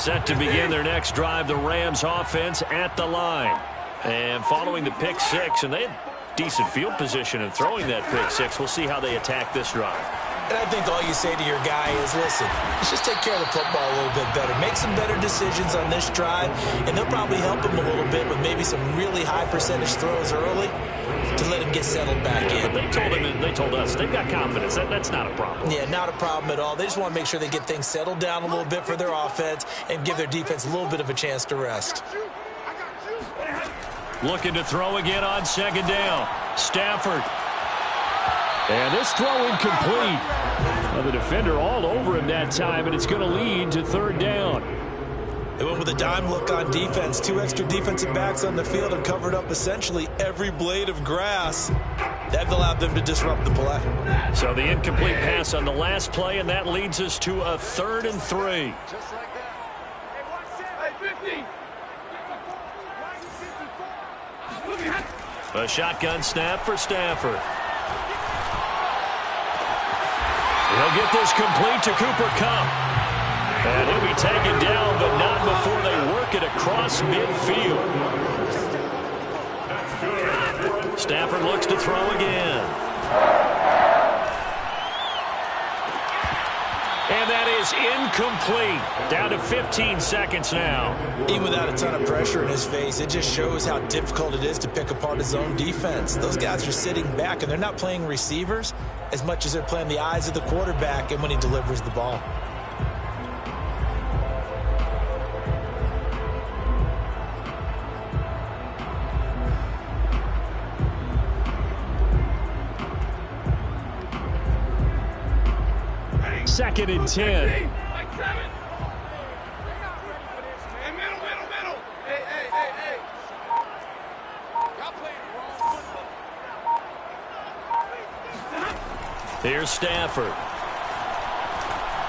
Set to begin their next drive, the Rams offense at the line. And following the pick six, and they had decent field position in throwing that pick six. We'll see how they attack this drive. And I think all you say to your guy is, listen, let's just take care of the football a little bit better. Make some better decisions on this drive, and they'll probably help him a little bit with maybe some really high percentage throws early to let him get settled back in. They told him, and they told us, they've got confidence. That's not a problem. Yeah, not a problem at all. They just want to make sure they get things settled down a little bit for their offense and give their defense a little bit of a chance to rest. Looking to throw again on second down. Stafford. And this throw incomplete. Well, the defender all over him that time, and it's going to lead to third down. They went with a dime look on defense. 2 extra defensive backs on the field and covered up essentially every blade of grass. That allowed them to disrupt the play. So the incomplete pass on the last play, and that leads us to a 3rd and 3. Just like that. Hey, 50. A shotgun snap for Stafford. He'll get this complete to Cooper Kupp. And he'll be taken down, but not before they work it across midfield. Stafford looks to throw again. And that is incomplete. Down to 15 seconds now. Even without a ton of pressure in his face, it just shows how difficult it is to pick apart his own defense. Those guys are sitting back, and they're not playing receivers as much as they're playing the eyes of the quarterback and when he delivers the ball. Second and 10. Here's Stafford.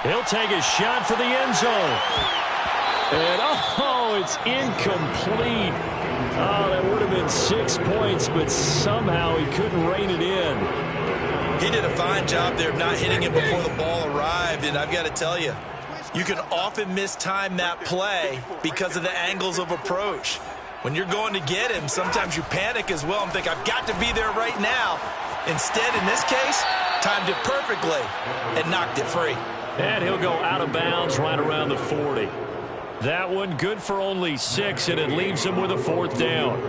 He'll take a shot for the end zone. And, oh, it's incomplete. Oh, that would have been 6 points, but somehow he couldn't rein it in. He did a fine job there of not hitting it before the ball arrived, and I've got to tell you, you can often mistime that play because of the angles of approach. When you're going to get him, sometimes you panic as well and think, I've got to be there right now. Instead, in this case, timed it perfectly and knocked it free. And he'll go out of bounds right around the 40. That one good for only 6, and it leaves him with a 4th down.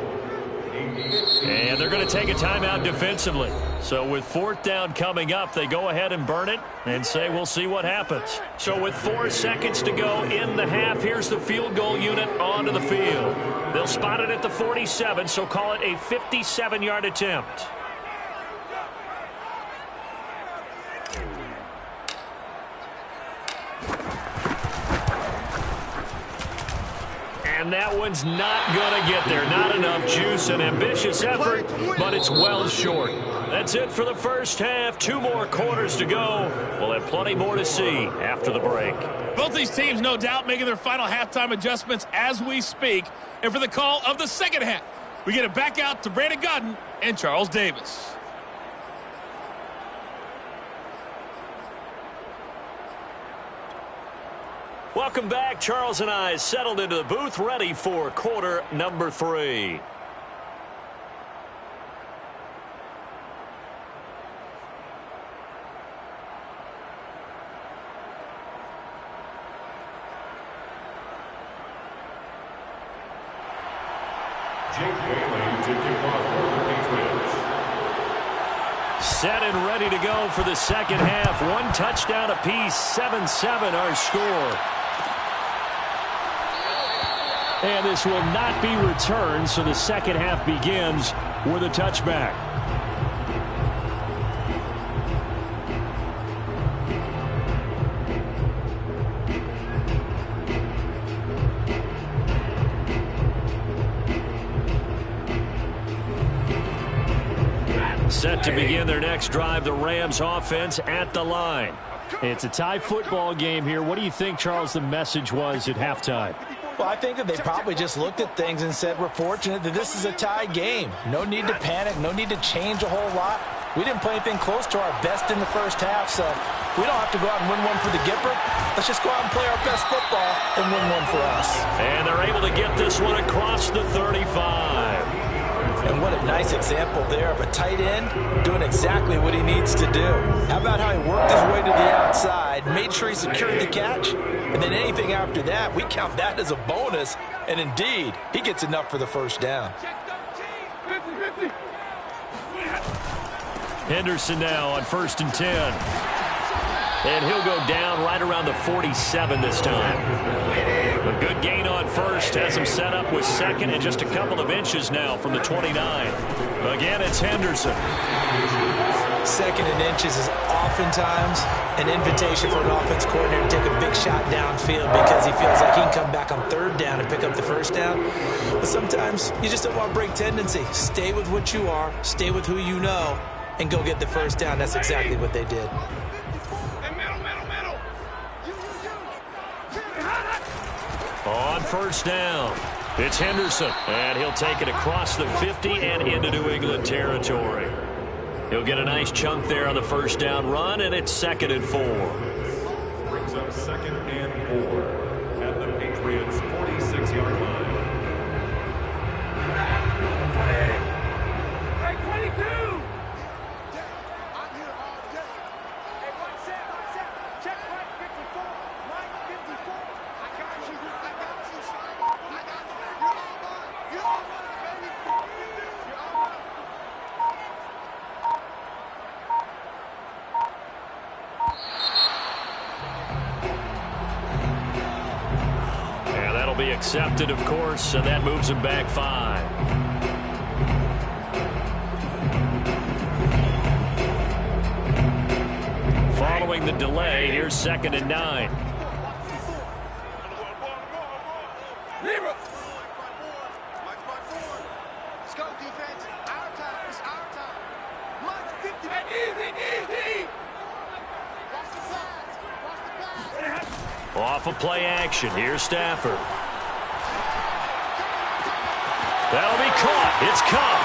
And they're going to take a timeout defensively. So with 4th down coming up, they go ahead and burn it and say we'll see what happens. So with 4 seconds to go in the half, here's the field goal unit onto the field. They'll spot it at the 47, so call it a 57-yard attempt. And that one's not going to get there. Not enough juice. An ambitious effort, but it's well short. That's it for the first half. 2 more quarters to go. We'll have plenty more to see after the break. Both these teams, no doubt, making their final halftime adjustments as we speak. And for the call of the second half, we get it back out to Brandon Godden and Charles Davis. Welcome back. Charles and I settled into the booth, ready for quarter number 3. Set and ready to go for the second half. 1 touchdown apiece, 7-7 our score. And this will not be returned, so the second half begins with a touchback. Set to begin their next drive, the Rams offense at the line. It's a tie football game here. What do you think, Charles, the message was at halftime? Well, I think that they probably just looked at things and said, we're fortunate that this is a tie game. No need to panic, no need to change a whole lot. We didn't play anything close to our best in the first half, so we don't have to go out and win one for the Gipper. Let's just go out and play our best football and win one for us. And they're able to get this one across the 35. And what a nice example there of a tight end doing exactly what he needs to do. How about how he worked his way to the outside, made sure he secured the catch, and then anything after that, we count that as a bonus. And indeed, he gets enough for the first down. Henderson now on 1st and 10. And he'll go down right around the 47 this time. A good gain on first has him set up with second and just a couple of inches now from the 29. Again, it's Henderson. Second and inches is oftentimes an invitation for an offense coordinator to take a big shot downfield because he feels like he can come back on 3rd down and pick up the first down. But sometimes you just don't want to break tendency. Stay with what you are, stay with who you know, and go get the first down. That's exactly what they did. On 1st down, it's Henderson, and he'll take it across the 50 and into New England territory. He'll get a nice chunk there on the 1st down run, and it's 2nd and 4. Brings up 2nd and 4 at the Patriots' 46-yard line. Hey, 22! I'm here all day. Hey, one set. Check right 54. Right 54. I got you. I got you, son. I got you. You're all mine. You're all mine, baby. You're all mine. And that'll be accepted, of course, and that moves him back 5. Following the delay, here's 2nd and 9. Libra. Let's go, defense. Our time. It's our time. March 50. Easy. Watch the pass. Watch the pass. Off of play action, here's Stafford. That'll be caught. It's Cup.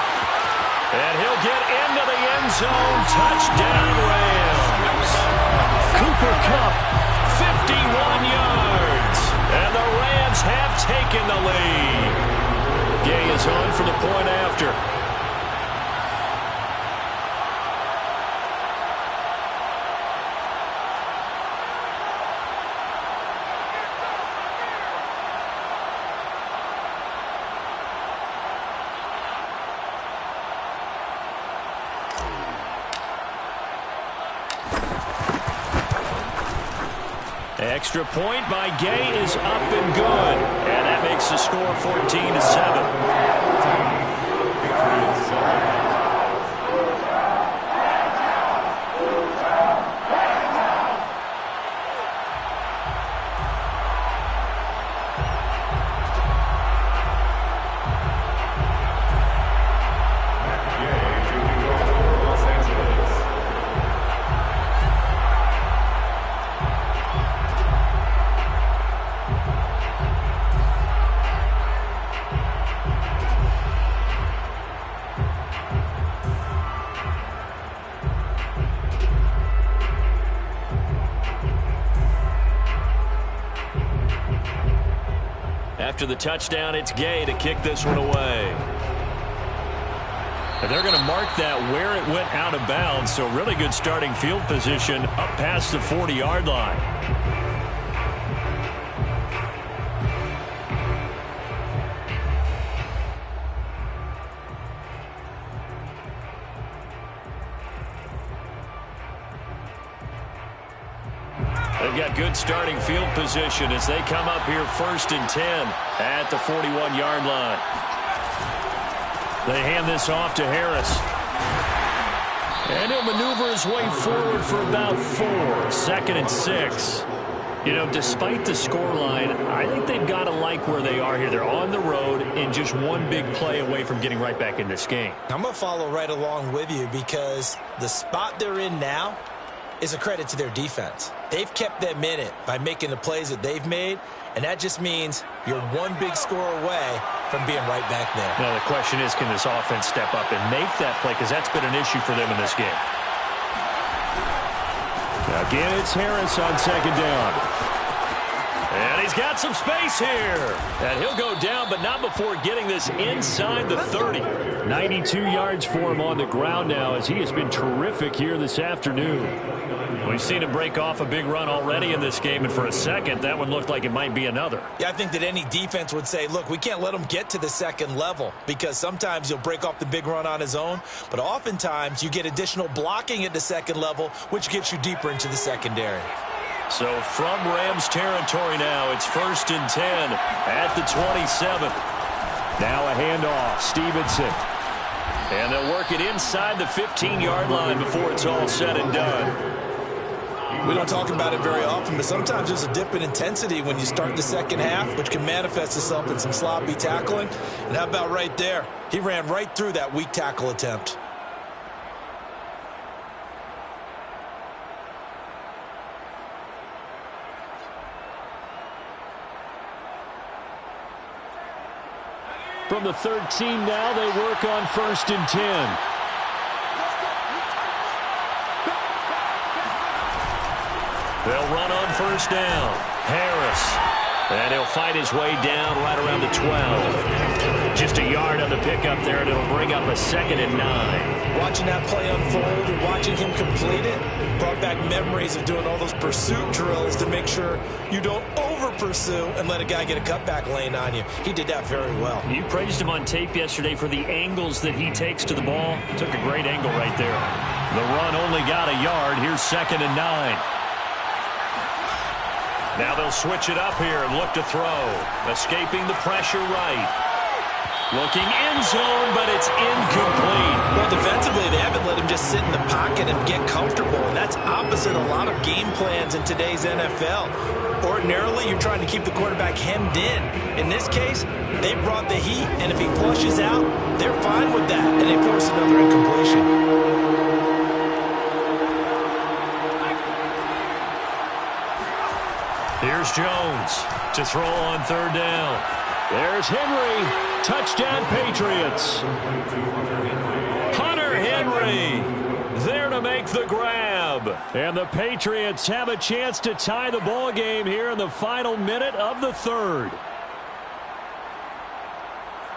And he'll get into the end zone. Touchdown, Rams. Cooper Kupp, 51 yards. And the Rams have taken the lead. Gay is on for the point after. Extra point by Gay is up and good. And that makes the score 14-7. After the touchdown, it's Gay to kick this one away. And they're going to mark that where it went out of bounds, so really good starting field position up past the 40-yard line. They've got good starting field position as they come up here 1st and 10 at the 41-yard line. They hand this off to Harris. And he'll maneuver his way forward for about 4. 2nd and 6. You know, despite the scoreline, I think they've got to like where they are here. They're on the road and just one big play away from getting right back in this game. I'm going to follow right along with you because the spot they're in now is a credit to their defense. They've kept them in it by making the plays that they've made, and that just means you're one big score away from being right back there. Now, the question is, can this offense step up and make that play? Because that's been an issue for them in this game. Again, it's Harris on second down. And he's got some space here. And he'll go down, but not before getting this inside the 30. 92 yards for him on the ground now, as he has been terrific here this afternoon. We've seen him break off a big run already in this game, and for a second, that one looked like it might be another. Yeah, I think that any defense would say, look, we can't let him get to the second level, because sometimes he'll break off the big run on his own, but oftentimes you get additional blocking at the second level, which gets you deeper into the secondary. So from Rams territory now, it's 1st and 10 at the 27. Now a handoff, Stevenson. And they'll work it inside the 15-yard line before it's all said and done. We don't talk about it very often, but sometimes there's a dip in intensity when you start the second half, which can manifest itself in some sloppy tackling. And how about right there? He ran right through that weak tackle attempt. From the 13 now, they work on 1st and 10. They'll run on 1st down. Harris. And he'll fight his way down right around the 12. Just a yard on the pickup there, and it'll bring up a 2nd and 9. Watching that play unfold and watching him complete it brought back memories of doing all those pursuit drills to make sure you don't over-pursue and let a guy get a cutback lane on you. He did that very well. You praised him on tape yesterday for the angles that he takes to the ball. Took a great angle right there. The run only got a yard. Here's 2nd and 9. Now they'll switch it up here and look to throw. Escaping the pressure right. Looking end zone, but it's incomplete. Well, defensively, they haven't let him just sit in the pocket and get comfortable, and that's opposite a lot of game plans in today's NFL. Ordinarily, you're trying to keep the quarterback hemmed in. In this case, they brought the heat, and if he flushes out, they're fine with that, and they force another incompletion. Here's Jones to throw on 3rd down. There's Henry. Touchdown, Patriots. Hunter Henry there to make the grab. And the Patriots have a chance to tie the ball game here in the final minute of the 3rd.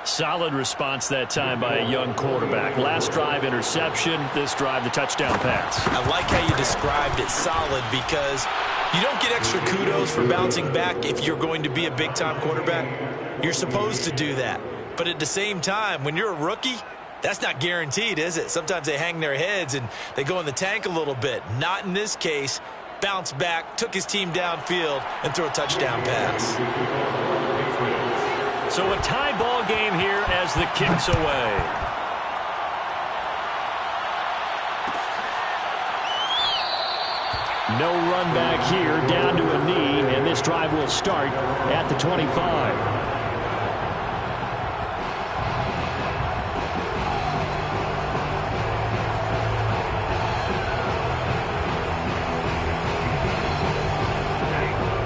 Solid response that time by a young quarterback. Last drive, interception. This drive, the touchdown pass. I like how you described it, solid, because you don't get extra kudos for bouncing back if you're going to be a big-time quarterback. You're supposed to do that. But at the same time, when you're a rookie, that's not guaranteed, is it? Sometimes they hang their heads and they go in the tank a little bit. Not in this case. Bounce back, took his team downfield, and threw a touchdown pass. So a tie ball game here as the kick's away. No run back here, down to a knee, and this drive will start at the 25.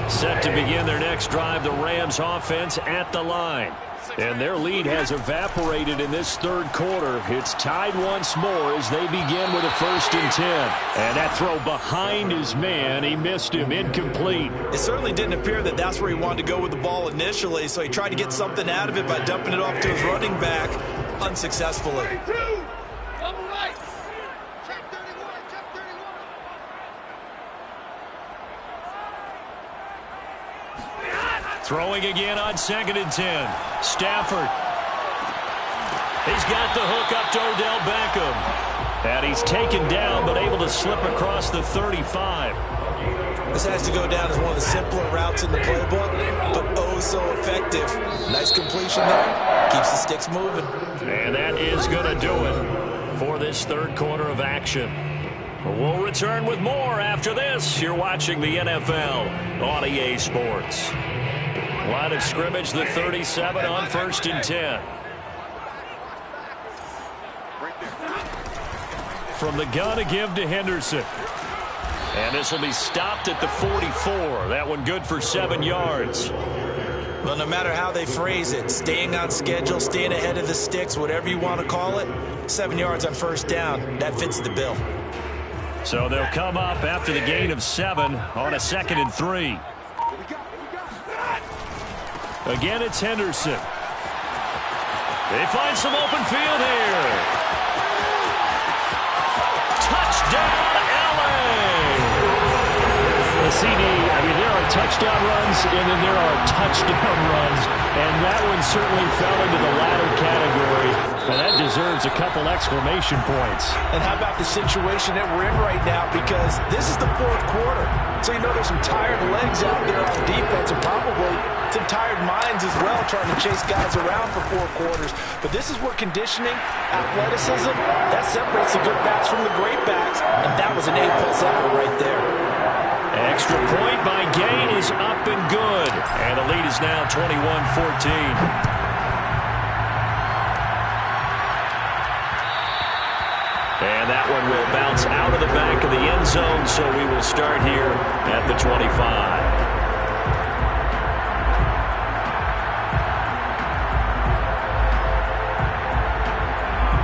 Set to begin their next drive, the Rams offense at the line. And their lead has evaporated in this 3rd quarter. It's tied once more as they begin with a 1st and 10. And that throw behind his man, he missed him, incomplete. It certainly didn't appear that that's where he wanted to go with the ball initially, so he tried to get something out of it by dumping it off to his running back unsuccessfully. Throwing again on 2nd and 10. Stafford. He's got the hook up to Odell Beckham. And he's taken down, but able to slip across the 35. This has to go down as one of the simpler routes in the playbook, but oh so effective. Nice completion there. Keeps the sticks moving. And that is going to do it for this 3rd quarter of action. We'll return with more after this. You're watching the NFL on EA Sports. Line of scrimmage, the 37 on 1st and 10. From the gun, a give to Henderson. And this will be stopped at the 44. That one good for 7 yards. Well, no matter how they phrase it, staying on schedule, staying ahead of the sticks, whatever you want to call it, 7 yards on first down, that fits the bill. So they'll come up after the gain of 7 on a 2nd and 3. Again, it's Henderson. They find some open field here. Touchdown, LA! The CD, there are touchdown runs, and then there are touchdown runs, and that one certainly fell into the latter category, and that deserves a couple exclamation points. And how about the situation that we're in right now, because this is the 4th quarter, so there's some tired legs out there on defense, and probably some tired minds as well, trying to chase guys around for 4 quarters. But this is where conditioning, athleticism, that separates the good backs from the great backs, and that was an A-plus effort right there. Extra point by Gay is up and good. And the lead is now 21-14. And that one will bounce out of the back of the end zone, so we will start here at the 25.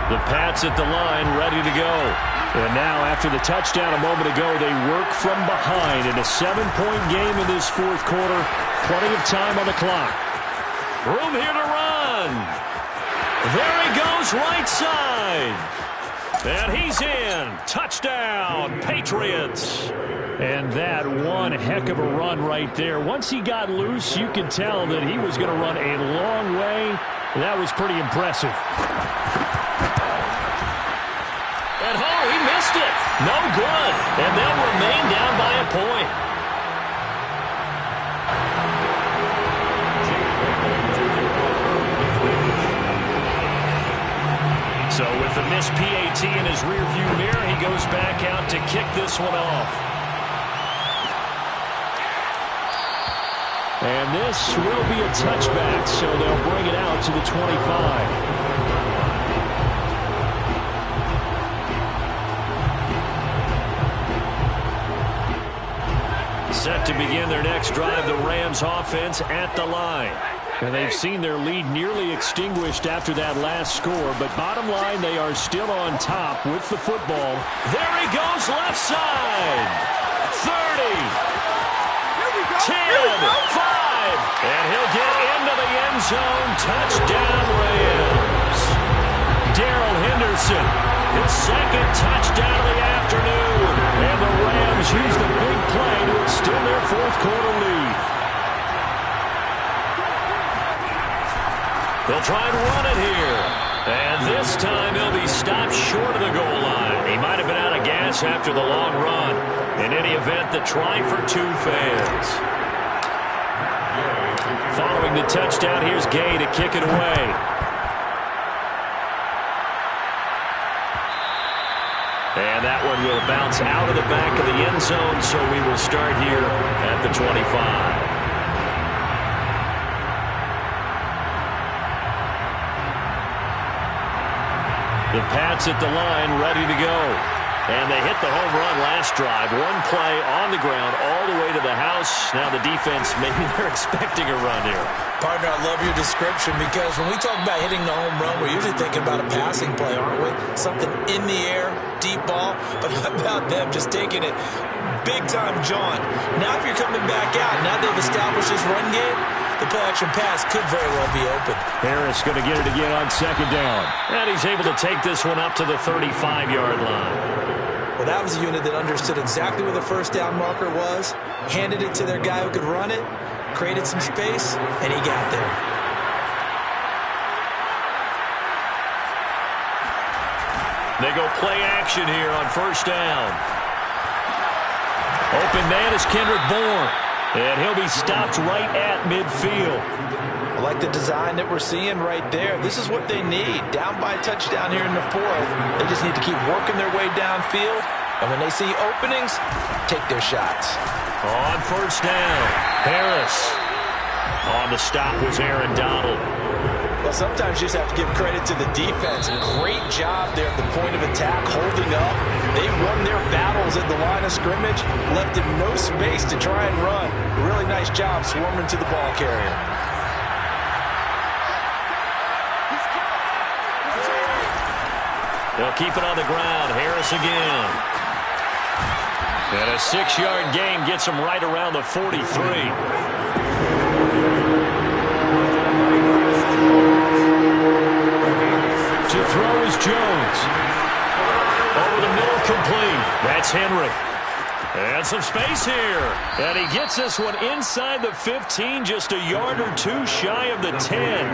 The Pats at the line, ready to go. And now, after the touchdown a moment ago, they work from behind in a 7-point game in this 4th quarter. Plenty of time on the clock. Room here to run. There he goes, right side. And he's in. Touchdown, Patriots. And that one heck of a run right there. Once he got loose, you could tell that he was going to run a long way. That was pretty impressive. He missed it. No good. And they'll remain down by a point. So with the missed PAT in his rearview mirror, he goes back out to kick this one off. And this will be a touchback, so they'll bring it out to the 25. Set to begin their next drive, the Rams offense at the line. And they've seen their lead nearly extinguished after that last score. But bottom line, they are still on top with the football. There he goes, left side. 30. 10. 5. And he'll get into the end zone. Touchdown, Rams. Darrell Henderson, his 2nd touchdown of the afternoon. And the Rams use the big play to extend their 4th quarter lead. They'll try and run it here. And this time he'll be stopped short of the goal line. He might have been out of gas after the long run. In any event, the try for 2 fails. Following the touchdown, here's Gay to kick it away. And that one will bounce out of the back of the end zone, so we will start here at the 25. The Pats at the line, ready to go. And they hit the home run last drive. One play on the ground all the way to the house. Now the defense, maybe they're expecting a run here. Partner, I love your description, because when we talk about hitting the home run, we're usually thinking about a passing play, aren't we? Something in the air, deep ball. But how about them just taking it big-time jaunt? Now if you're coming back out, now they've established this run game, the play-action pass could very well be open. Harris going to get it again on 2nd down. And he's able to take this one up to the 35-yard line. Well, that was a unit that understood exactly where the first down marker was, handed it to their guy who could run it, created some space, and he got there. They go play action here on 1st down. Open man is Kendrick Bourne, and he'll be stopped right at midfield. I like the design that we're seeing right there. This is what they need. Down by a touchdown here in the 4th. They just need to keep working their way downfield. And when they see openings, take their shots. On 1st down, Harris. On the stop was Aaron Donald. Well, sometimes you just have to give credit to the defense. Great job there at the point of attack, holding up. They won their battles at the line of scrimmage, left him no space to try and run. Really nice job swarming to the ball carrier. They'll keep it on the ground. Harris again. And a 6-yard gain gets him right around the 43. To throw is Jones. Over the middle, complete. That's Henry. And some space here. And he gets this one inside the 15, just a yard or two shy of the 10.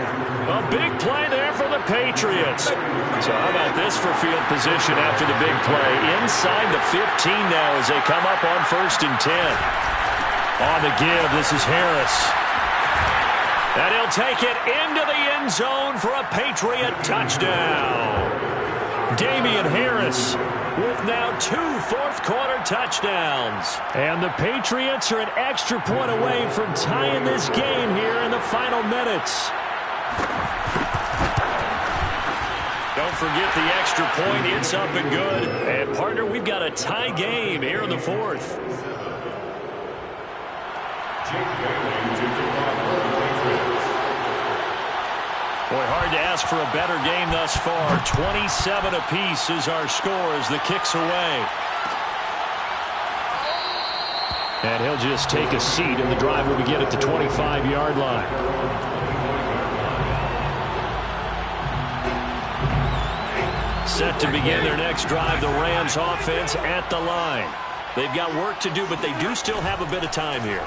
A big play there for the Patriots. So how about this for field position after the big play? Inside the 15 now as they come up on 1st and 10. On the give, this is Harris. And he'll take it into the end zone for a Patriot touchdown. Damian Harris with now 2 fourth-quarter touchdowns. And the Patriots are an extra point away from tying this game here in the final minutes. Don't forget the extra point. It's up and good. And, partner, we've got a tie game here in the 4th. Boy, hard to ask for a better game thus far. 27 apiece is our score as the kick's away. And he'll just take a seat, and the drive will begin at the 25-yard line. Set to begin their next drive, the Rams offense at the line. They've got work to do, but they do still have a bit of time here.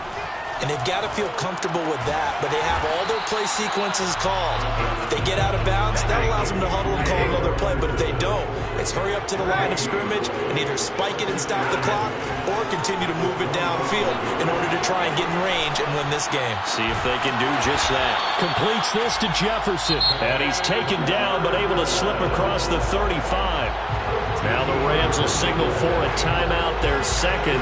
And they've got to feel comfortable with that, but they have all their play sequences called. If they get out of bounds, that allows them to huddle and call another play. But if they don't, it's hurry up to the line of scrimmage and either spike it and stop the clock or continue to move it downfield in order to try and get in range and win this game. See if they can do just that. Completes this to Jefferson. And he's taken down but able to slip across the 35. Now the Rams will signal for a timeout, their second,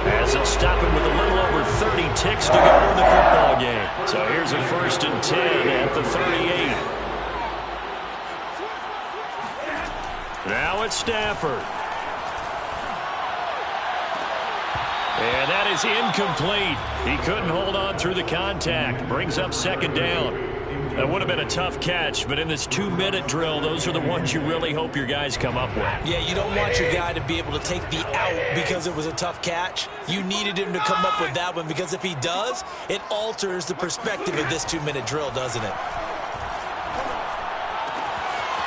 as they'll stop it with a little over 30 ticks to go in the football game. So here's a 1st and 10 at the 38. Now it's Stafford. And that is incomplete. He couldn't hold on through the contact. Brings up 2nd down. That would have been a tough catch, but in this 2-minute drill, those are the ones you really hope your guys come up with. Yeah, you don't want your guy to be able to take the out because it was a tough catch. You needed him to come up with that one because if he does, it alters the perspective of this 2-minute drill, doesn't it?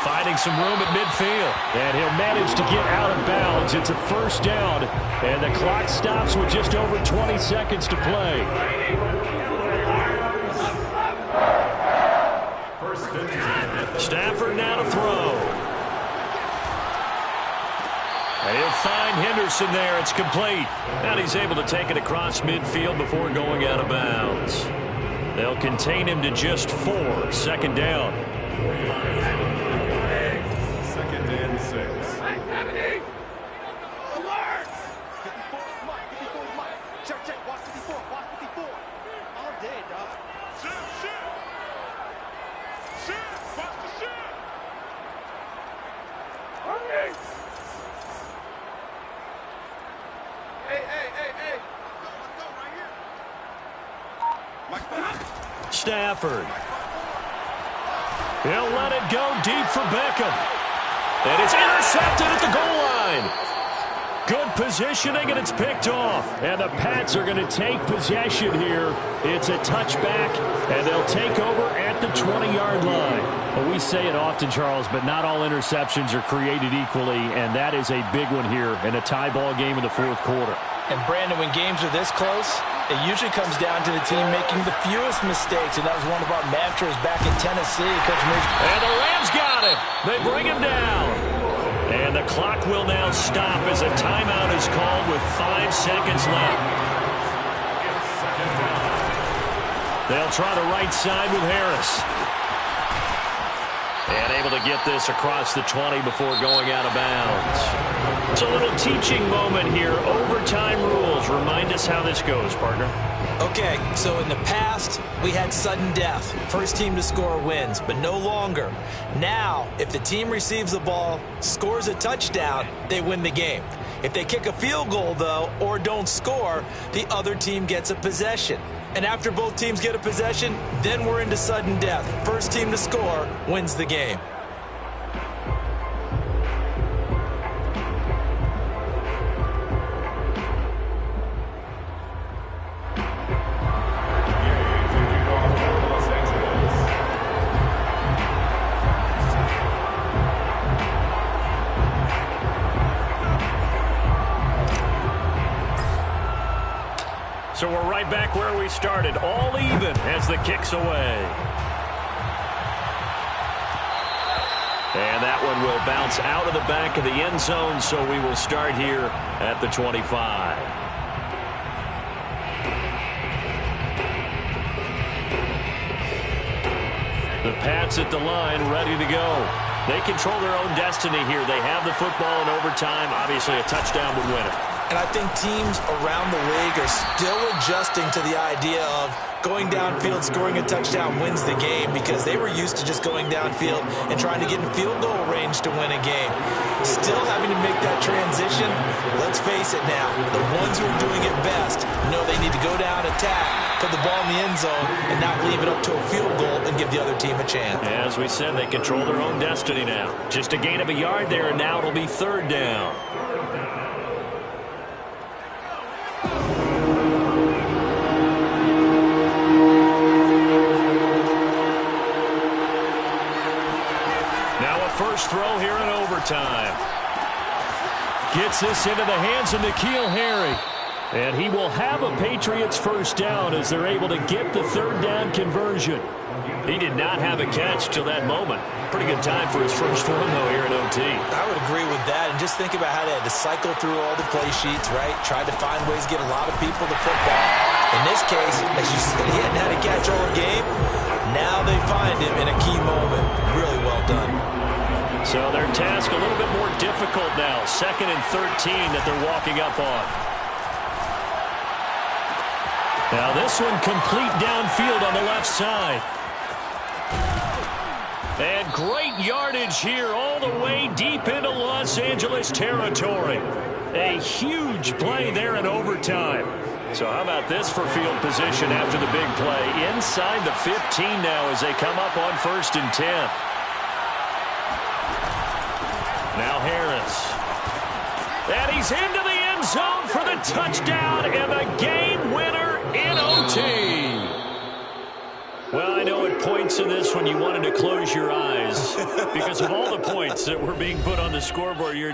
Finding some room at midfield, and he'll manage to get out of bounds. It's a 1st down, and the clock stops with just over 20 seconds to play. Stafford now to throw. And he'll find Henderson there. It's complete. And he's able to take it across midfield before going out of bounds. They'll contain him to just 4. 2nd down. 2nd and 6. Alert! 54 is Mike. 54 is Mike. Check. Watch 54. Watch 54. All day, dog. Shit. Watch the shit. Okay. Hey. Let's go right here. Stafford. He'll let it go deep for Beckham. And it's intercepted at the goal line. Good positioning, and it's picked off. And the Pats are going to take possession here. It's a touchback, and they'll take over at the 20-yard line. Well, we say it often, Charles, but not all interceptions are created equally, and that is a big one here in a tie ball game in the 4th quarter. And, Brandon, when games are this close, it usually comes down to the team making the fewest mistakes, and that was one of our mantras back in Tennessee. Coach Moods. And the Rams got it. They bring him down. And the clock will now stop as a timeout is called with 5 seconds left. They'll try the right side with Harris. And able to get this across the 20 before going out of bounds. It's a little teaching moment here. Overtime rules. Remind us how this goes, partner. Okay, so in the past, we had sudden death. First team to score wins, but no longer. Now, if the team receives the ball, scores a touchdown, they win the game. If they kick a field goal, though, or don't score, the other team gets a possession. And after both teams get a possession, then we're into sudden death. First team to score wins the game. So we're right back where we started, all even as the kick's away. And that one will bounce out of the back of the end zone, so we will start here at the 25. The Pats at the line, ready to go. They control their own destiny here. They have the football in overtime. Obviously, a touchdown would win it. And I think teams around the league are still adjusting to the idea of going downfield, scoring a touchdown wins the game, because they were used to just going downfield and trying to get in field goal range to win a game. Still having to make that transition. Let's face it now, the ones who are doing it best know they need to go down, attack, put the ball in the end zone, and not leave it up to a field goal and give the other team a chance. As we said, they control their own destiny now. Just a gain of a yard there, and now it'll be third down. First throw here in overtime. Gets this into the hands of N'Keal Harry. And he will have a Patriots first down as they're able to get the third down conversion. He did not have a catch till that moment. Pretty good time for his first run, though, here in OT. I would agree with that. And just think about how they had to cycle through all the play sheets, right? Tried to find ways to get a lot of people the football. In this case, as you said, he hadn't had a catch all game. Now they find him in a key moment. Really well done. So their task a little bit more difficult now. 2nd and 13 that they're walking up on. Now this one complete downfield on the left side. And great yardage here all the way deep into Los Angeles territory. A huge play there in overtime. So how about this for field position after the big play? Inside the 15 now as they come up on 1st and 10. Now Harris. And he's into the end zone for the touchdown and the game winner in OT. Well, I know at points in this when you wanted to close your eyes because of all the points that were being put on the scoreboard. Your